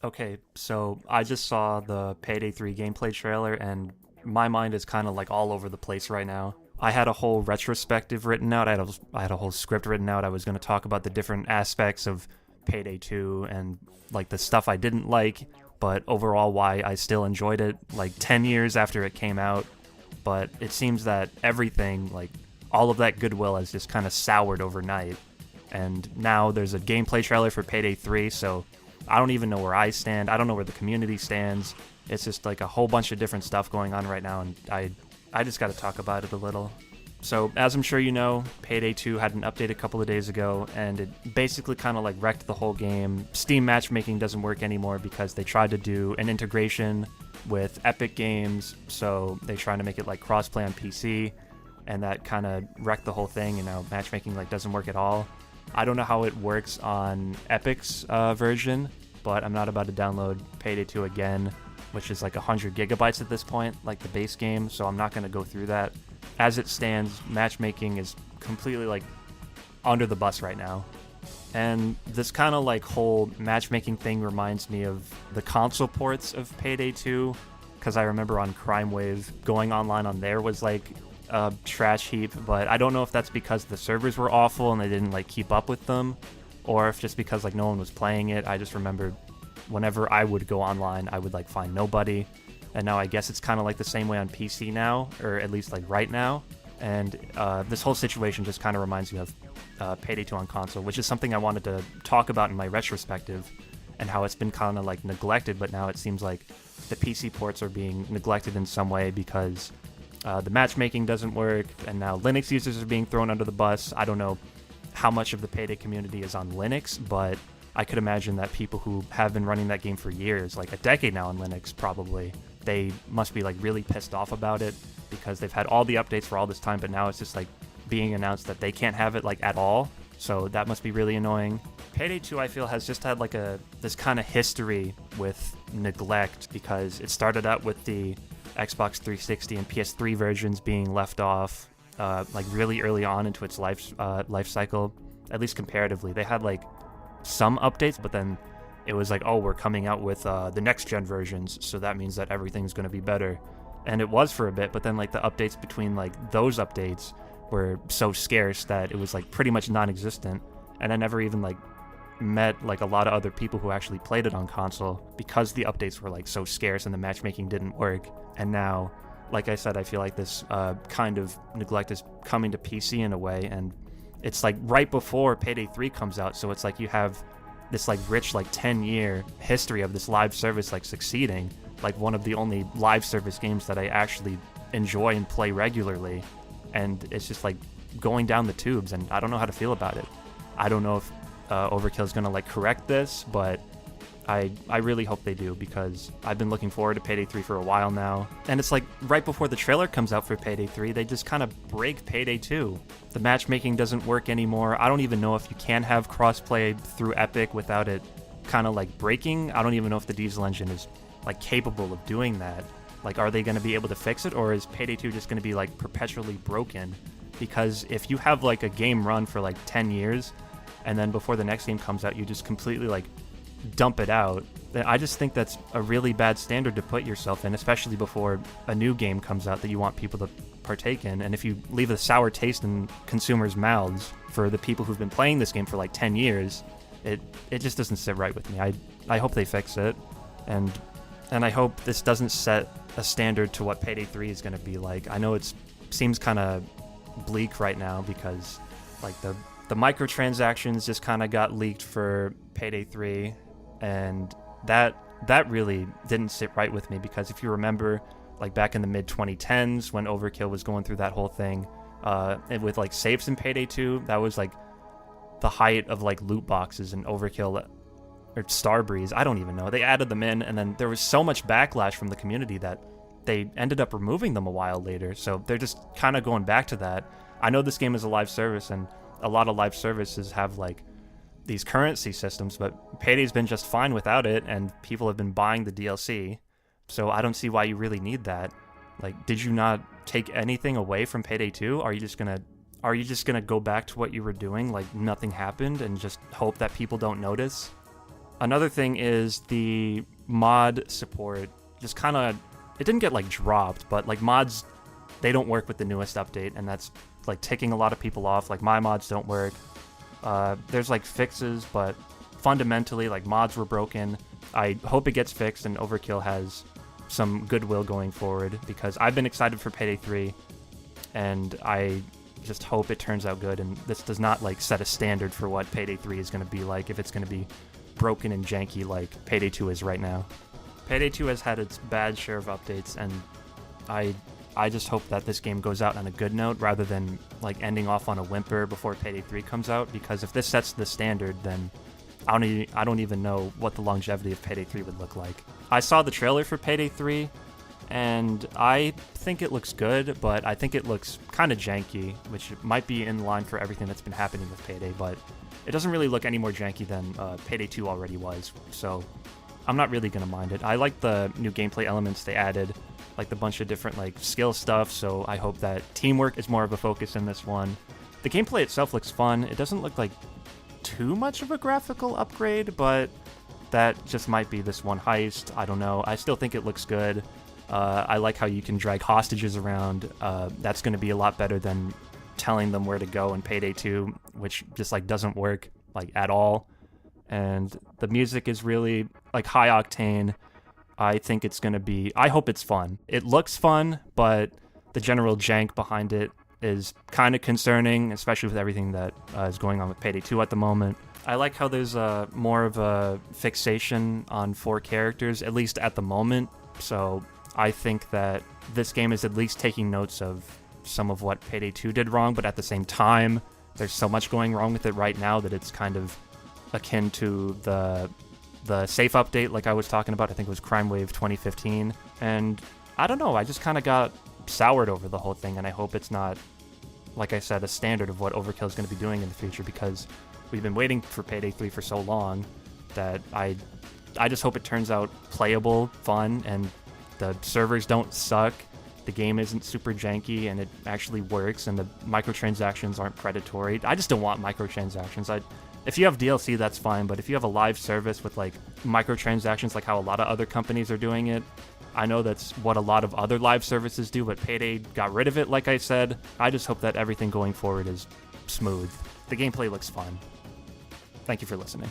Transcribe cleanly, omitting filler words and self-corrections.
Okay, so I just saw the Payday 3 gameplay trailer, and my mind is kind of like all over the place right now. I had a whole retrospective written out. I had a whole script written out. I was going to talk about the different aspects of Payday 2 and like the stuff I didn't like, but overall why I still enjoyed it like 10 years after it came out. But it seems that everything, like all of that goodwill has just kind of soured overnight. And now there's a gameplay trailer for Payday 3, so I don't even know where I stand. I don't know where the community stands. It's just like a whole bunch of different stuff going on right now, and I just got to talk about it a little. So, as I'm sure you know, Payday 2 had an update a couple of days ago, and it basically kind of like wrecked the whole game. Steam matchmaking doesn't work anymore because they tried to do an integration with Epic Games, so they tried to make it like crossplay on PC, and that kind of wrecked the whole thing, and now matchmaking like doesn't work at all. I don't know how it works on Epic's version, but I'm not about to download Payday 2 again, which is like 100 gigabytes at this point, like the base game, so I'm not going to go through that. As it stands, matchmaking is completely like under the bus right now. And this kind of like whole matchmaking thing reminds me of the console ports of Payday 2, because I remember on Crime Wave, going online on there was like a trash heap, but I don't know if that's because the servers were awful and they didn't like keep up with them, or if just because like no one was playing it. I just remember whenever I would go online, I would like find nobody. And now I guess it's kind of like the same way on PC now, or at least like right now. And this whole situation just kind of reminds me of Payday 2 on console, which is something I wanted to talk about in my retrospective, and how it's been kind of like neglected, but now it seems like the PC ports are being neglected in some way because the matchmaking doesn't work, and now Linux users are being thrown under the bus. I don't know how much of the Payday community is on Linux, but I could imagine that people who have been running that game for years, like a decade now on Linux probably, they must be like really pissed off about it because they've had all the updates for all this time, but now it's just like being announced that they can't have it like at all. So that must be really annoying. Payday 2, I feel, has just had like this kind of history with neglect, because it started out with the Xbox 360 and PS3 versions being left off like really early on into its life cycle, at least comparatively. They had like some updates, but then it was like, oh, we're coming out with the next gen versions, so that means that everything's going to be better. And it was for a bit, but then like the updates between like those updates were so scarce that it was like pretty much non-existent, and I never even like met like a lot of other people who actually played it on console because the updates were like so scarce and the matchmaking didn't work. And now, like I said, I feel like this kind of neglect is coming to PC in a way, and it's like right before Payday 3 comes out, so it's like you have this like rich like 10-year history of this live service like succeeding, like one of the only live service games that I actually enjoy and play regularly, and it's just like going down the tubes, and I don't know how to feel about it. I don't know if Overkill is gonna like correct this, but I really hope they do, because I've been looking forward to Payday 3 for a while now. And it's like right before the trailer comes out for Payday 3, they just kind of break Payday 2. The matchmaking doesn't work anymore. I don't even know if you can have crossplay through Epic without it kind of like breaking. I don't even know if the Diesel engine is like capable of doing that. Like, are they going to be able to fix it, or is Payday 2 just going to be like perpetually broken? Because if you have like a game run for like 10 years, and then before the next game comes out, you just completely like dump it out, then I just think that's a really bad standard to put yourself in, especially before a new game comes out that you want people to partake in. And if you leave a sour taste in consumers' mouths for the people who've been playing this game for like 10 years, it just doesn't sit right with me. I hope they fix it, and I hope this doesn't set a standard to what Payday 3 is going to be like. I know it seems kind of bleak right now because like the microtransactions just kind of got leaked for Payday 3, and that really didn't sit right with me, because if you remember, like back in the mid-2010s when Overkill was going through that whole thing, and with like safes in Payday 2, that was like the height of like loot boxes in Overkill or Starbreeze. I don't even know. They added them in, and then there was so much backlash from the community that they ended up removing them a while later. So they're just kind of going back to that. I know this game is a live service, and a lot of live services have like these currency systems, but Payday's been just fine without it, and people have been buying the DLC, so I don't see why you really need that. Like, did you not take anything away from Payday 2? Are you just gonna go back to what you were doing, like nothing happened, and just hope that people don't notice? Another thing is the mod support just kind of, it didn't get like dropped, but like mods, they don't work with the newest update, and that's like ticking a lot of people off. Like my mods don't work. There's like fixes, but fundamentally like mods were broken. I hope it gets fixed and Overkill has some goodwill going forward, because I've been excited for Payday 3 and I just hope it turns out good, and this does not like set a standard for what Payday 3 is going to be like, if it's going to be broken and janky like Payday 2 is right now. Payday 2 has had its bad share of updates, and I just hope that this game goes out on a good note rather than like ending off on a whimper before Payday 3 comes out, because if this sets the standard, then I don't even know what the longevity of Payday 3 would look like. I saw the trailer for Payday 3, and I think it looks good, but I think it looks kind of janky, which might be in line for everything that's been happening with Payday, but it doesn't really look any more janky than Payday 2 already was, so I'm not really going to mind it. I like the new gameplay elements they added, like the bunch of different like skill stuff, so I hope that teamwork is more of a focus in this one. The gameplay itself looks fun. It doesn't look like too much of a graphical upgrade, but that just might be this one heist. I don't know. I still think it looks good. I like how you can drag hostages around. That's going to be a lot better than telling them where to go in Payday 2, which just like doesn't work like at all. And the music is really like high octane. I think it's going to be, I hope it's fun. It looks fun, but the general jank behind it is kind of concerning, especially with everything that is going on with Payday 2 at the moment. I like how there's more of a fixation on 4 characters, at least at the moment. So I think that this game is at least taking notes of some of what Payday 2 did wrong, but at the same time, there's so much going wrong with it right now that it's kind of akin to the safe update like I was talking about. I think it was Crime Wave 2015. And I don't know, I just kind of got soured over the whole thing, and I hope it's not, like I said, a standard of what Overkill is going to be doing in the future, because we've been waiting for Payday 3 for so long that I just hope it turns out playable, fun, and the servers don't suck, the game isn't super janky, and it actually works, and the microtransactions aren't predatory. I just don't want microtransactions. If you have DLC, that's fine, but if you have a live service with like microtransactions like how a lot of other companies are doing it, I know that's what a lot of other live services do, but Payday got rid of it, like I said. I just hope that everything going forward is smooth. The gameplay looks fun. Thank you for listening.